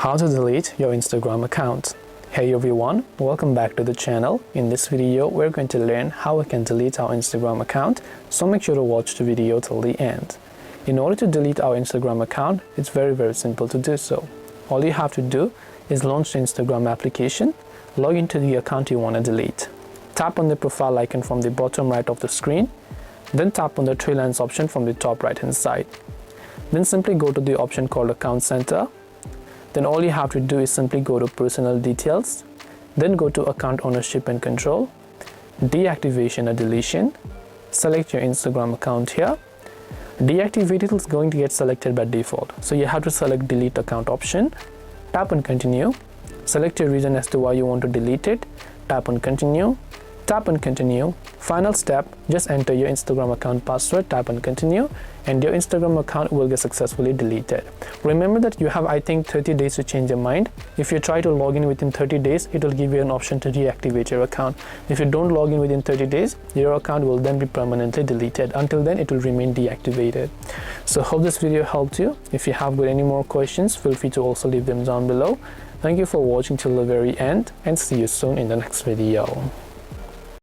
How to delete your Instagram account. Hey everyone, welcome back to the channel. In this video, we're going to learn how we can delete our Instagram account, so make sure to watch the video till the end. In order to delete our Instagram account, it's very simple to do so. All you have to do is launch the Instagram application, log into the account you want to delete. Tap on the profile icon from the bottom right of the screen, then tap on the three lines option from the top right hand side. Then simply go to the option called Account Center. Then all you have to do is simply go to Personal Details, then go to Account Ownership and Control, Deactivation or Deletion, select your Instagram account here. Deactivate is going to get selected by default, so you have to select Delete Account option, tap on Continue, select your reason as to why you want to delete it, tap on Continue, tap on Continue. Final step, just enter your Instagram account password, tap on Continue, and your Instagram account will get successfully deleted. Remember that you have, I think, 30 days to change your mind. If you try to log in within 30 days, it will give you an option to deactivate your account. If you don't log in within 30 days, your account will then be permanently deleted. Until then, it will remain deactivated. So hope this video helped you. If you have got any more questions, feel free to also leave them down below. Thank you for watching till the very end, and see you soon in the next video.